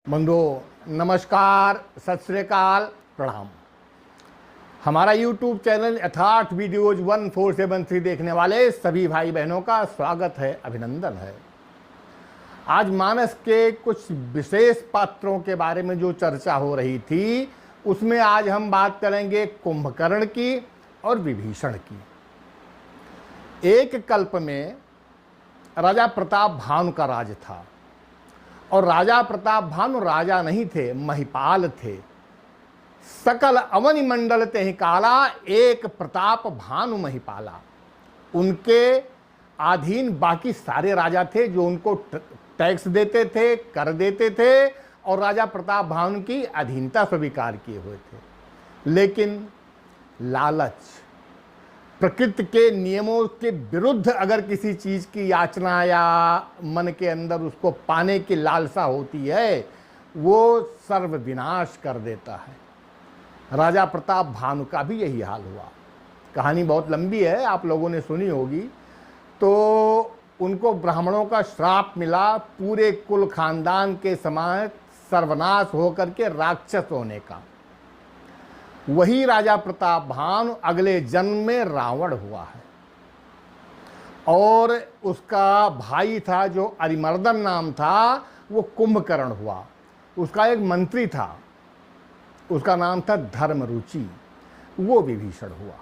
बंधुओं नमस्कार, सत श्री अकाल, प्रणाम। हमारा YouTube चैनल यथार्थ वीडियोज 1473 देखने वाले सभी भाई बहनों का स्वागत है, अभिनंदन है। आज मानस के कुछ विशेष पात्रों के बारे में जो चर्चा हो रही थी उसमें आज हम बात करेंगे कुंभकर्ण की और विभीषण की। एक कल्प में राजा प्रताप भानु का राज था और राजा प्रताप भानु राजा नहीं थे, महिपाल थे। सकल अवनि मंडल तेहि काला, एक प्रताप भानु महिपाला। उनके अधीन बाकी सारे राजा थे जो उनको टैक्स देते थे, कर देते थे और राजा प्रताप भानु की अधीनता स्वीकार किए हुए थे। लेकिन लालच, प्रकृति के नियमों के विरुद्ध अगर किसी चीज की याचना या मन के अंदर उसको पाने की लालसा होती है वो सर्वविनाश कर देता है। राजा प्रताप भानु का भी यही हाल हुआ। कहानी बहुत लंबी है, आप लोगों ने सुनी होगी। तो उनको ब्राह्मणों का श्राप मिला पूरे कुल खानदान के समान सर्वनाश होकर के राक्षस होने का। वही राजा प्रताप भानु अगले जन्म में रावण हुआ है और उसका भाई था जो अरिमर्दन नाम था, वो कुंभकर्ण हुआ। उसका एक मंत्री था, उसका नाम था धर्मरुचि, वो विभीषण हुआ।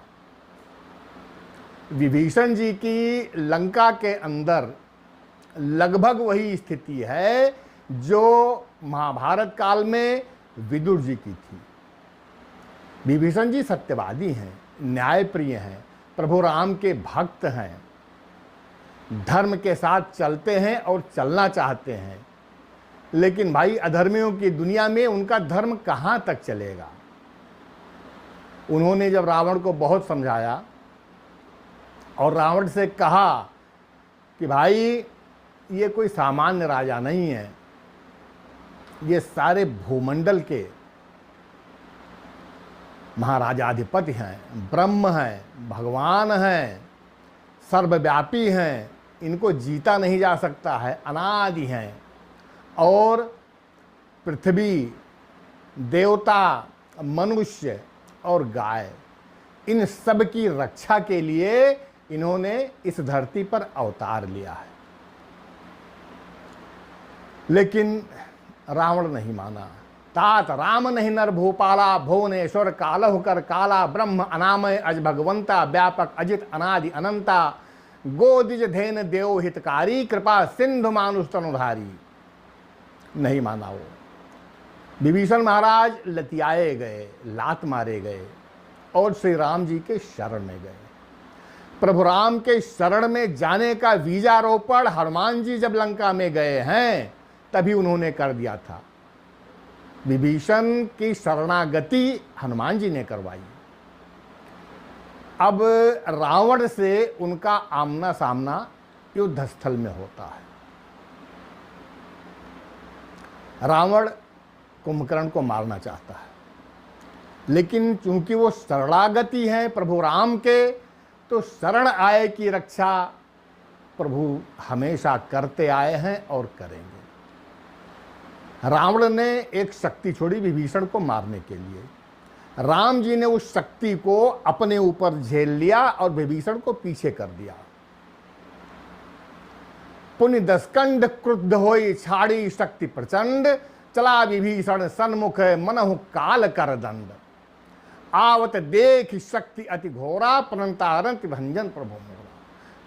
विभीषण जी की लंका के अंदर लगभग वही स्थिति है जो महाभारत काल में विदुर जी की थी। विभीषण जी सत्यवादी हैं, न्यायप्रिय हैं, प्रभु राम के भक्त हैं, धर्म के साथ चलते हैं और चलना चाहते हैं। लेकिन भाई अधर्मियों की दुनिया में उनका धर्म कहाँ तक चलेगा। उन्होंने जब रावण को बहुत समझाया और रावण से कहा कि भाई ये कोई सामान्य राजा नहीं है, ये सारे भूमंडल के महाराजाधिपति हैं, ब्रह्म हैं, भगवान हैं, सर्वव्यापी हैं, इनको जीता नहीं जा सकता है, अनादि हैं और पृथ्वी, देवता, मनुष्य और गाय, इन सब की रक्षा के लिए इन्होंने इस धरती पर अवतार लिया है। लेकिन रावण नहीं माना। तात राम नहीं नर भूपाला, भुवनेश्वर कालहु कर काला, ब्रह्म अनामय अज भगवंता, व्यापक अजित अनादि अनंता, गोदिज धेन देव हितकारी, कृपा सिंधु मानुष तनुधारी। नहीं माना वो। विभीषण महाराज लतियाए गए, लात मारे गए और श्री राम जी के शरण में गए। प्रभु राम के शरण में जाने का बीजारोपण हनुमान जी जब लंका में गए हैं तभी उन्होंने कर दिया था। विभीषण की शरणागति हनुमान जी ने करवाई। अब रावण से उनका आमना सामना युद्ध स्थल में होता है। रावण कुंभकर्ण को मारना चाहता है, लेकिन चूंकि वो शरणागति हैं प्रभु राम के, तो शरण आए की रक्षा प्रभु हमेशा करते आए हैं और करेंगे। रावण ने एक शक्ति छोड़ी विभीषण को मारने के लिए। राम जी ने उस शक्ति को अपने ऊपर झेल लिया और विभीषण को पीछे कर दिया। पुनि दसकंड क्रुद्ध होई, छाड़ी शक्ति प्रचंड, चला विभीषण सन्मुख मनहु काल कर दंड। आवत देख शक्ति अति घोरा, परंतारंत भंजन प्रभु मोरा।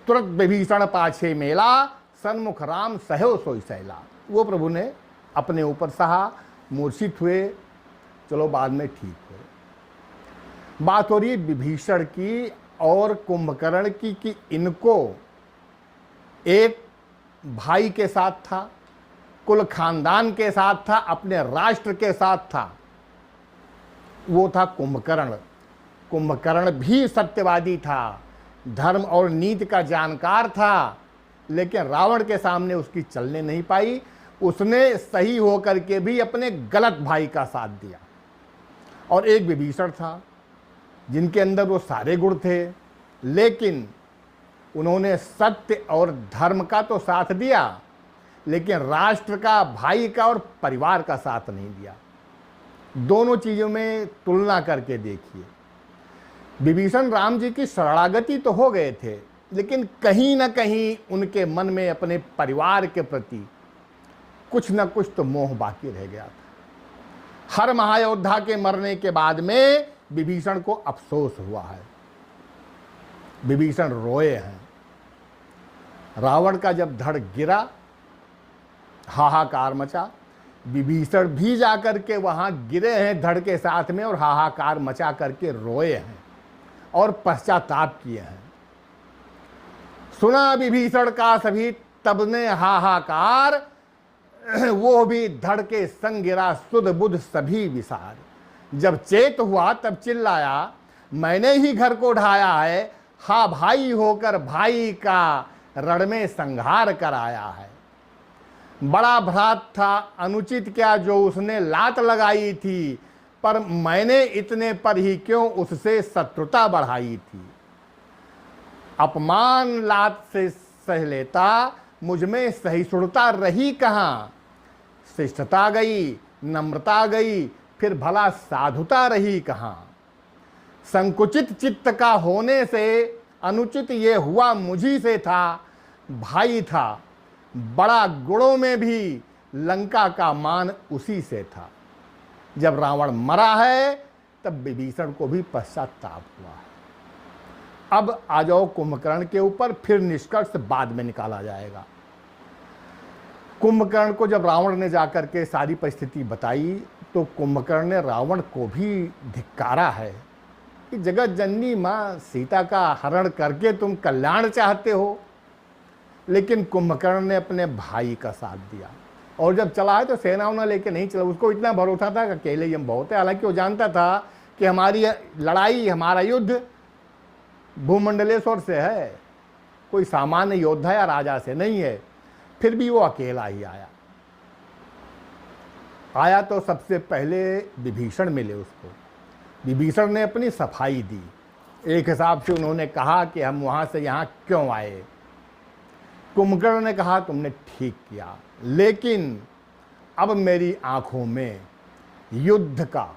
तुरंत विभीषण पाछे मेला, सन्मुख राम सहयो सोई सैला। वो प्रभु ने अपने ऊपर सहा, मूर्छित हुए, चलो बाद में ठीक हुए। बात हो रही विभीषण की और कुंभकर्ण की कि इनको एक भाई के साथ था, कुल खानदान के साथ था, अपने राष्ट्र के साथ था, वो था कुंभकर्ण। कुंभकर्ण भी सत्यवादी था, धर्म और नीति का जानकार था, लेकिन रावण के सामने उसकी चलने नहीं पाई। उसने सही होकर के भी अपने गलत भाई का साथ दिया। और एक विभीषण था जिनके अंदर वो सारे गुण थे, लेकिन उन्होंने सत्य और धर्म का तो साथ दिया, लेकिन राष्ट्र का, भाई का और परिवार का साथ नहीं दिया। दोनों चीजों में तुलना करके देखिए। विभीषण राम जी की शरणागति तो हो गए थे, लेकिन कहीं ना कहीं उनके मन में अपने परिवार के प्रति कुछ न कुछ तो मोह बाकी रह गया था। हर महायोद्धा के मरने के बाद में विभीषण को अफसोस हुआ है, विभीषण रोए हैं। रावण का जब धड़ गिरा, हाहाकार मचा, विभीषण भी जाकर के वहां गिरे हैं धड़ के साथ में और हाहाकार मचा करके रोए हैं और पश्चाताप किए हैं। सुना विभीषण का सभी तब ने हाहाकार, वो भी धड़ के संग गिरा सुध बुध सभी विसार। जब चेत हुआ तब चिल्लाया, मैंने ही घर को ढाया है, हा भाई होकर भाई का रण में संहार कराया है। बड़ा भ्रात था अनुचित क्या जो उसने लात लगाई थी, पर मैंने इतने पर ही क्यों उससे शत्रुता बढ़ाई थी। अपमान लात से सह लेता, मुझ में सहिष्णुता रही कहाँ। शिष्टता गई, नम्रता गई, फिर भला साधुता रही कहाँ। संकुचित चित्त का होने से अनुचित ये हुआ मुझी से था। भाई था, बड़ा गुणों में भी लंका का मान उसी से था। जब रावण मरा है तब विभीषण को भी पश्चाताप हुआ है। अब आ जाओ कुंभकर्ण के ऊपर, फिर निष्कर्ष बाद में निकाला जाएगा। कुंभकर्ण को जब रावण ने जाकर के सारी परिस्थिति बताई तो कुंभकर्ण ने रावण को भी धिक्कारा है कि जगत जननी माँ सीता का हरण करके तुम कल्याण चाहते हो। लेकिन कुंभकर्ण ने अपने भाई का साथ दिया और जब चला है तो सेना उना लेके नहीं चला। उसको इतना भरोसा था कि अकेले ही हम बहुत है। हालांकि वो जानता था कि हमारी लड़ाई, हमारा युद्ध भूमंडलेश्वर से है, कोई सामान्य योद्धा या राजा से नहीं है। फिर भी वो अकेला ही आया तो सबसे पहले विभीषण मिले उसको। विभीषण ने अपनी सफाई दी। एक हिसाब से उन्होंने कहा कि हम वहां से यहाँ क्यों आए। कुंभकर्ण ने कहा तुमने ठीक किया, लेकिन अब मेरी आंखों में युद्ध का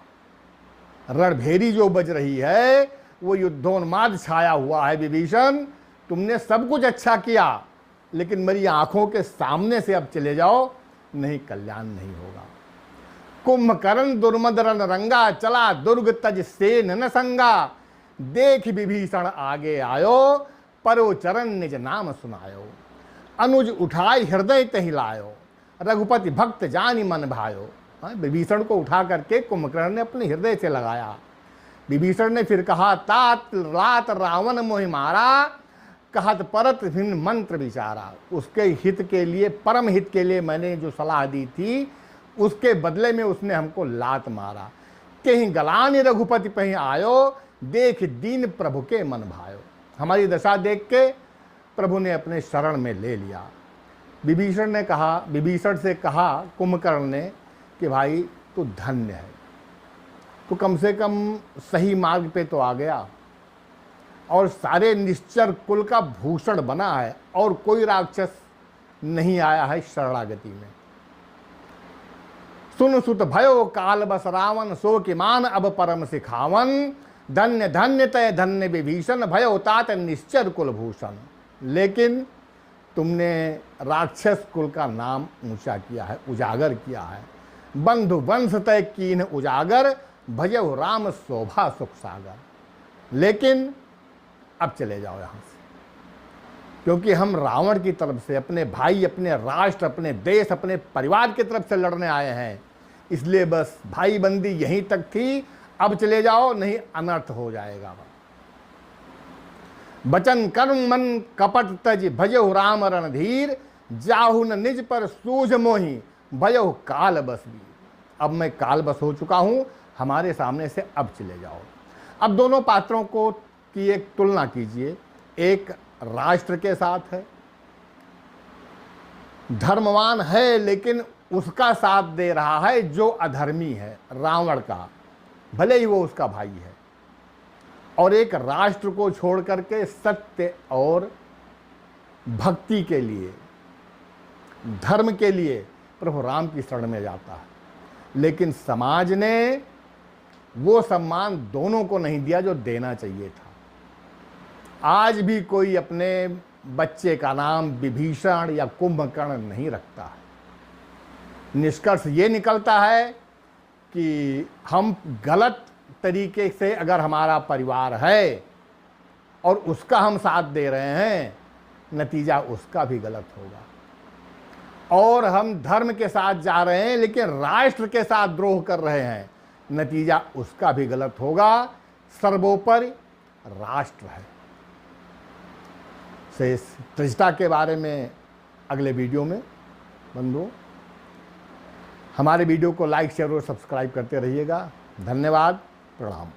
रणभेरी जो बज रही है वो युद्धोन्माद छाया हुआ है। विभीषण, तुमने सब कुछ अच्छा किया, लेकिन मेरी आंखों के सामने से अब चले जाओ, नहीं कल्याण नहीं होगा। कुंभकर्ण दुर्मद रण रंगा, चला दुर्ग तज सेन न संगा। देख विभीषण आगे आयो, परो चरण निज नाम सुनायो। अनुज उठाई हृदय तहि लायो, रघुपति भक्त जानि मन भायो। विभीषण को उठा करके कुंभकर्ण ने अपने हृदय से लगाया। विभीषण ने फिर कहा, तात लात रावण मोहि मारा, कहत परत भिन्न मंत्र विचारा। उसके हित के लिए, परम हित के लिए मैंने जो सलाह दी थी, उसके बदले में उसने हमको लात मारा। कहीं गलानी रघुपति पहीं आयो, देख दीन प्रभु के मन भायो। हमारी दशा देख के प्रभु ने अपने शरण में ले लिया। विभीषण से कहा कुंभकर्ण ने कि भाई तू धन्य है, तू कम से कम सही मार्ग पे तो आ गया और सारे निश्चर कुल का भूषण बना है और कोई राक्षस नहीं आया है शरणागति में। सुन सुत भयो काल बस रावण, सो कि मान अब परम सिखावन। धन्य धन्य तय धन्य विभीषण, भयो तात निश्चर कुल भूषण। लेकिन तुमने राक्षस कुल का नाम ऊंचा किया है, उजागर किया है। बंधु वंश तय कीन उजागर, भजो राम शोभा सुख सागर। लेकिन अब चले जाओ यहाँ से, क्योंकि हम रावण की तरफ से, अपने भाई, अपने राष्ट्र, अपने देश, अपने परिवार की तरफ से लड़ने आए हैं। इसलिए बस भाई बंदी यहीं तक थी, अब चले जाओ, नहीं अनर्थ हो जाएगा। बचन कर्म मन कपट तज, भजो राम रणधीर। जाहु न निज पर सूझ मोहि, भजो काल बस भी। अब मैं काल बस हो चुका हूं, हमारे सामने से अब चले जाओ। अब दोनों पात्रों को की एक तुलना कीजिए। एक राष्ट्र के साथ है, धर्मवान है, लेकिन उसका साथ दे रहा है जो अधर्मी है, रावण का, भले ही वो उसका भाई है। और एक राष्ट्र को छोड़ करके सत्य और भक्ति के लिए धर्म के लिए प्रभु राम की शरण में जाता है, लेकिन समाज ने वो सम्मान दोनों को नहीं दिया जो देना चाहिए था। आज भी कोई अपने बच्चे का नाम विभीषण या कुंभकर्ण नहीं रखता है। निष्कर्ष ये निकलता है कि हम गलत तरीके से अगर हमारा परिवार है और उसका हम साथ दे रहे हैं, नतीजा उसका भी गलत होगा। और हम धर्म के साथ जा रहे हैं लेकिन राष्ट्र के साथ द्रोह कर रहे हैं, नतीजा उसका भी गलत होगा। सर्वोपरि राष्ट्र है। से त्रिजटा के बारे में अगले वीडियो में बंधुओं, हमारे वीडियो को लाइक शेयर और सब्सक्राइब करते रहिएगा। धन्यवाद, प्रणाम।